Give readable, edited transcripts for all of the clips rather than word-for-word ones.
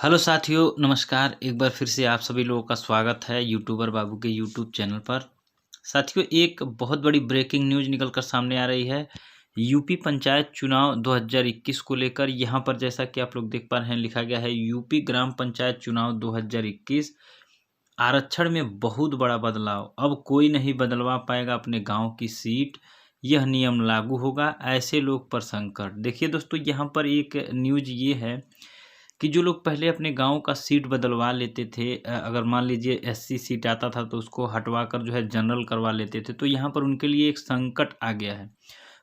Hello साथियों, नमस्कार। एक बार फिर से आप सभी लोगों का स्वागत है यूट्यूबर बाबू के यूट्यूब चैनल पर। साथियों, एक बहुत बड़ी ब्रेकिंग न्यूज़ निकल कर सामने आ रही है। यूपी पंचायत चुनाव 2021 को लेकर यहाँ पर जैसा कि आप लोग देख पा रहे हैं, लिखा गया है यूपी ग्राम पंचायत चुनाव 2021 आरक्षण में बहुत बड़ा बदलाव। अब कोई नहीं बदलवा पाएगा अपने गांव की सीट, यह नियम लागू होगा, ऐसे लोग पर संकट। देखिए दोस्तों, यहाँ पर एक न्यूज़ ये है कि जो लोग पहले अपने गाँव का सीट बदलवा लेते थे, अगर मान लीजिए एससी सीट आता था तो उसको हटवा कर जो है जनरल करवा लेते थे, तो यहाँ पर उनके लिए एक संकट आ गया है।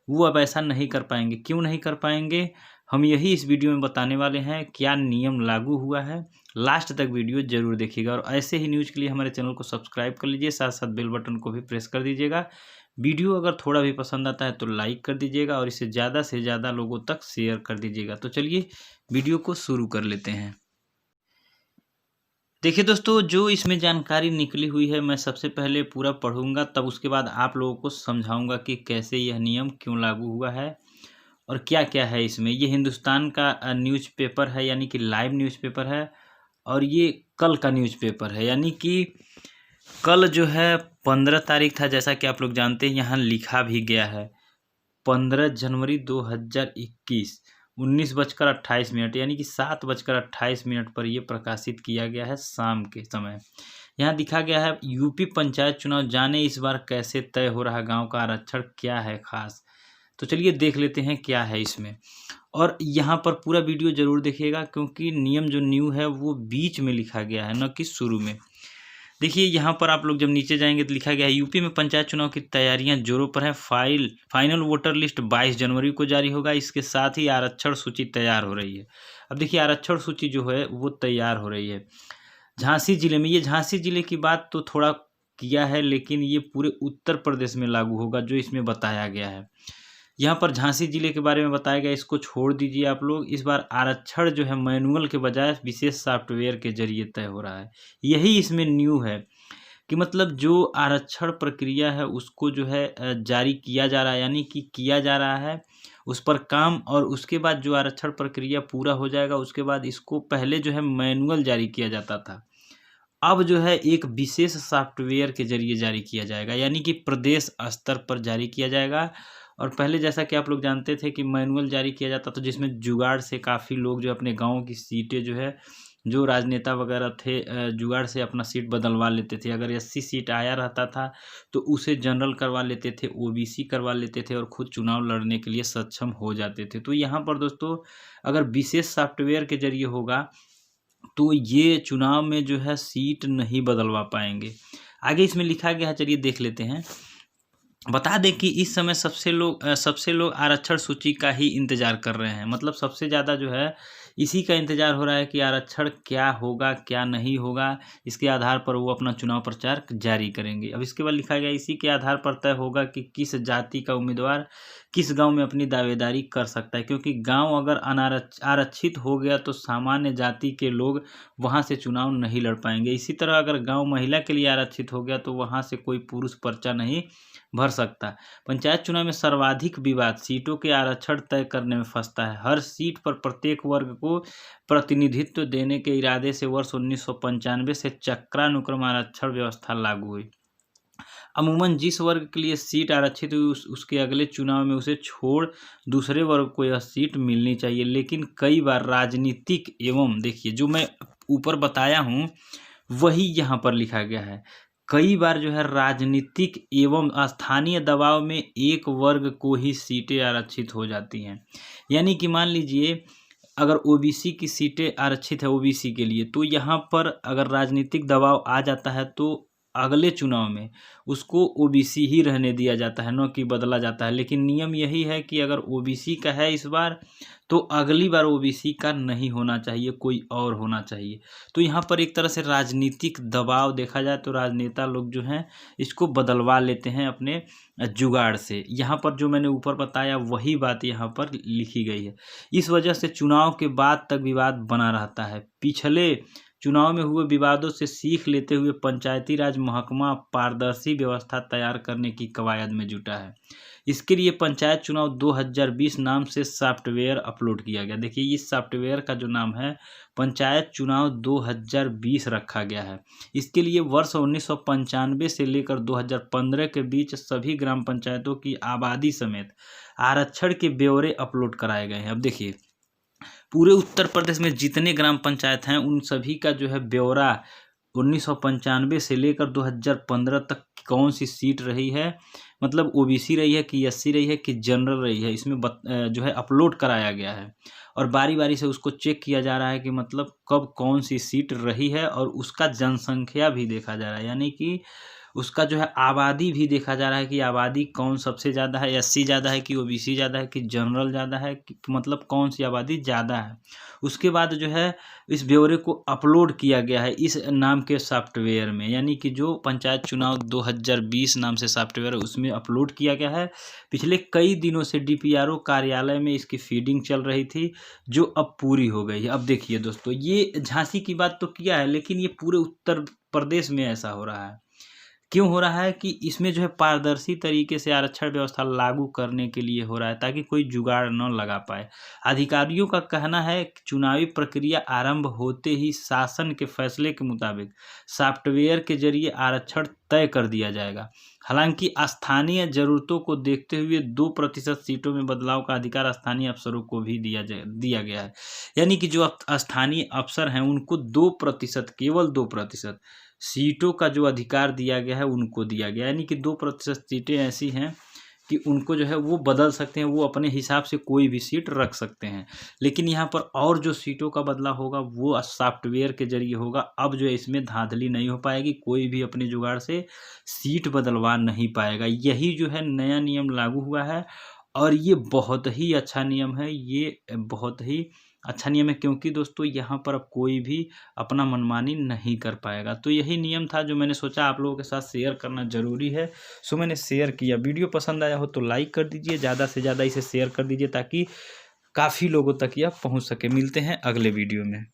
वो अब ऐसा नहीं कर पाएंगे। क्यों नहीं कर पाएंगे, हम यही इस वीडियो में बताने वाले हैं। क्या नियम लागू हुआ है, लास्ट तक वीडियो जरूर देखिएगा। और ऐसे ही न्यूज़ के लिए हमारे चैनल को सब्सक्राइब कर लीजिए, साथ साथ बेल बटन को भी प्रेस कर दीजिएगा। वीडियो अगर थोड़ा भी पसंद आता है तो लाइक कर दीजिएगा और इसे ज़्यादा से ज़्यादा लोगों तक शेयर कर दीजिएगा। तो चलिए वीडियो को शुरू कर लेते हैं। देखिए दोस्तों, जो इसमें जानकारी निकली हुई है, मैं सबसे पहले पूरा पढ़ूंगा, तब उसके बाद आप लोगों को समझाऊंगा कि कैसे यह नियम क्यों लागू हुआ है और क्या क्या है इसमें। ये हिंदुस्तान का न्यूज़पेपर है, यानी कि लाइव न्यूज़पेपर है। और ये कल का न्यूज़पेपर है, यानी कि कल जो है 15 तारीख था, जैसा कि आप लोग जानते हैं, यहाँ लिखा भी गया है 15 जनवरी 2021 19:28, यानी कि 7:28 पर यह प्रकाशित किया गया है शाम के समय। यहाँ दिखा गया है यूपी पंचायत चुनाव, जाने इस बार कैसे तय हो रहा गांव का आरक्षण, क्या है खास। तो चलिए देख लेते हैं क्या है इसमें। और यहाँ पर पूरा वीडियो जरूर देखिएगा, क्योंकि नियम जो न्यू है वो बीच में लिखा गया है, न कि शुरू में। देखिए यहाँ पर आप लोग जब नीचे जाएंगे तो लिखा गया है यूपी में पंचायत चुनाव की तैयारियां जोरों पर है। फाइनल वोटर लिस्ट 22 जनवरी को जारी होगा। इसके साथ ही आरक्षण सूची तैयार हो रही है। अब देखिए, आरक्षण सूची जो है वो तैयार हो रही है झांसी जिले में। ये झांसी जिले की बात तो थोड़ा किया है, लेकिन ये पूरे उत्तर प्रदेश में लागू होगा जो इसमें बताया गया है। यहाँ पर झांसी जिले के बारे में बताया गया, इसको छोड़ दीजिए आप लोग। इस बार आरक्षण जो है मैनुअल के बजाय विशेष सॉफ्टवेयर के जरिए तय हो रहा है। यही इसमें न्यू है कि मतलब जो आरक्षण प्रक्रिया है उसको जो है जारी किया जा रहा है, यानी कि किया जा रहा है उस पर काम। और उसके बाद जो आरक्षण प्रक्रिया पूरा हो जाएगा, उसके बाद इसको पहले जो है मैनुअल जारी किया जाता था, अब जो है एक विशेष सॉफ्टवेयर के जरिए जारी किया जाएगा, यानी कि प्रदेश स्तर पर जारी किया जाएगा। और पहले जैसा कि आप लोग जानते थे कि मैनुअल जारी किया जाता था, जिसमें जुगाड़ से काफ़ी लोग जो अपने गाँव की सीटें जो है, जो राजनेता वगैरह थे, जुगाड़ से अपना सीट बदलवा लेते थे। अगर एससी सीट आया रहता था तो उसे जनरल करवा लेते थे, ओबीसी करवा लेते थे और खुद चुनाव लड़ने के लिए सक्षम हो जाते थे। तो यहाँ पर दोस्तों, अगर विशेष सॉफ्टवेयर के जरिए होगा तो ये चुनाव में जो है सीट नहीं बदलवा पाएंगे। आगे इसमें लिखा गया है, चलिए देख लेते हैं। बता दें कि इस समय सबसे लोग आरक्षण सूची का ही इंतजार कर रहे हैं। मतलब सबसे ज़्यादा जो है इसी का इंतजार हो रहा है कि आरक्षण क्या होगा क्या नहीं होगा, इसके आधार पर वो अपना चुनाव प्रचार जारी करेंगे। अब इसके बाद लिखा गया, इसी के आधार पर तय होगा कि किस जाति का उम्मीदवार किस गांव में अपनी दावेदारी कर सकता है, क्योंकि गांव अगर आरक्षित हो गया तो सामान्य जाति के लोग वहां से चुनाव नहीं लड़ पाएंगे। इसी तरह अगर गांव महिला के लिए आरक्षित हो गया तो वहां से कोई पुरुष पर्चा नहीं भर सकता। पंचायत चुनाव में सर्वाधिक विवाद सीटों के आरक्षण तय करने में फंसता है। हर सीट पर प्रत्येक वर्ग को प्रतिनिधित्व देने के इरादे से वर्ष 1995 से चक्रानुक्रम आरक्षण व्यवस्था लागू हुई। अमूमन जिस वर्ग के लिए सीट आरक्षित हुई उसके अगले चुनाव में उसे छोड़ दूसरे वर्ग को यह सीट मिलनी चाहिए। लेकिन कई बार राजनीतिक एवं, देखिए जो मैं ऊपर बताया हूँ वही यहाँ पर लिखा गया है, कई बार जो है राजनीतिक एवं स्थानीय दबाव में एक वर्ग को ही सीटें आरक्षित हो जाती हैं। यानी कि मान लीजिए अगर ओबीसी की सीटें आरक्षित है ओबीसी के लिए, तो यहाँ पर अगर राजनीतिक दबाव आ जाता है तो अगले चुनाव में उसको ओबीसी ही रहने दिया जाता है, न कि बदला जाता है। लेकिन नियम यही है कि अगर ओबीसी का है इस बार, तो अगली बार ओबीसी का नहीं होना चाहिए, कोई और होना चाहिए। तो यहाँ पर एक तरह से राजनीतिक दबाव देखा जाए तो राजनेता लोग जो हैं इसको बदलवा लेते हैं अपने जुगाड़ से। यहाँ पर जो मैंने ऊपर बताया वही बात यहाँ पर लिखी गई है। इस वजह से चुनाव के बाद तक विवाद बना रहता है। पिछले चुनाव में हुए विवादों से सीख लेते हुए पंचायती राज महकमा पारदर्शी व्यवस्था तैयार करने की कवायद में जुटा है। इसके लिए पंचायत चुनाव 2020 नाम से सॉफ्टवेयर अपलोड किया गया। देखिए, इस सॉफ्टवेयर का जो नाम है पंचायत चुनाव 2020 रखा गया है। इसके लिए वर्ष 1995 से लेकर 2015 के बीच सभी ग्राम पंचायतों की आबादी समेत आरक्षण के ब्यौरे अपलोड कराए गए हैं। अब देखिए, पूरे उत्तर प्रदेश में जितने ग्राम पंचायत हैं उन सभी का जो है ब्यौरा 1995 से लेकर 2015 तक कौन सी सीट रही है, मतलब ओबीसी रही है कि एससी रही है कि जनरल रही है, इसमें जो है अपलोड कराया गया है। और बारी बारी से उसको चेक किया जा रहा है कि मतलब कब कौन सी सीट रही है, और उसका जनसंख्या भी देखा जा रहा है, यानी कि उसका जो है आबादी भी देखा जा रहा है कि आबादी कौन सबसे ज़्यादा है, एससी ज़्यादा है कि ओबीसी ज़्यादा है कि जनरल ज़्यादा है, कि मतलब कौन सी आबादी ज़्यादा है। उसके बाद जो है इस ब्यौरे को अपलोड किया गया है इस नाम के सॉफ्टवेयर में, यानी कि जो पंचायत चुनाव 2020 नाम से सॉफ्टवेयर है उसमें अपलोड किया गया है। पिछले कई दिनों से डीपीआरओ कार्यालय में इसकी फीडिंग चल रही थी, जो अब पूरी हो गई है। अब देखिए दोस्तों, ये झांसी की बात तो किया है, लेकिन ये पूरे उत्तर प्रदेश में ऐसा हो रहा है। क्यों हो रहा है कि इसमें जो है पारदर्शी तरीके से आरक्षण व्यवस्था लागू करने के लिए हो रहा है, ताकि कोई जुगाड़ न लगा पाए। अधिकारियों का कहना है कि चुनावी प्रक्रिया आरंभ होते ही शासन के फैसले के मुताबिक सॉफ्टवेयर के जरिए आरक्षण तय कर दिया जाएगा। हालांकि स्थानीय जरूरतों को देखते हुए 2% सीटों में बदलाव का अधिकार स्थानीय अफसरों को भी दिया गया है। यानी कि जो स्थानीय अफसर हैं उनको 2%, केवल 2% सीटों का जो अधिकार दिया गया है उनको दिया गया, यानी कि 2% सीटें ऐसी हैं कि उनको जो है वो बदल सकते हैं, वो अपने हिसाब से कोई भी सीट रख सकते हैं। लेकिन यहाँ पर और जो सीटों का बदलाव होगा वो सॉफ्टवेयर के जरिए होगा। अब जो है इसमें धांधली नहीं हो पाएगी, कोई भी अपने जुगाड़ से सीट बदलवा नहीं पाएगा। यही जो है नया नियम लागू हुआ है, और ये बहुत ही अच्छा नियम है। ये बहुत ही अच्छा नियम है, क्योंकि दोस्तों यहाँ पर अब कोई भी अपना मनमानी नहीं कर पाएगा। तो यही नियम था जो मैंने सोचा आप लोगों के साथ शेयर करना ज़रूरी है, सो मैंने शेयर किया। वीडियो पसंद आया हो तो लाइक कर दीजिए, ज़्यादा से ज़्यादा इसे शेयर कर दीजिए ताकि काफ़ी लोगों तक यह पहुँच सके। मिलते हैं अगले वीडियो में।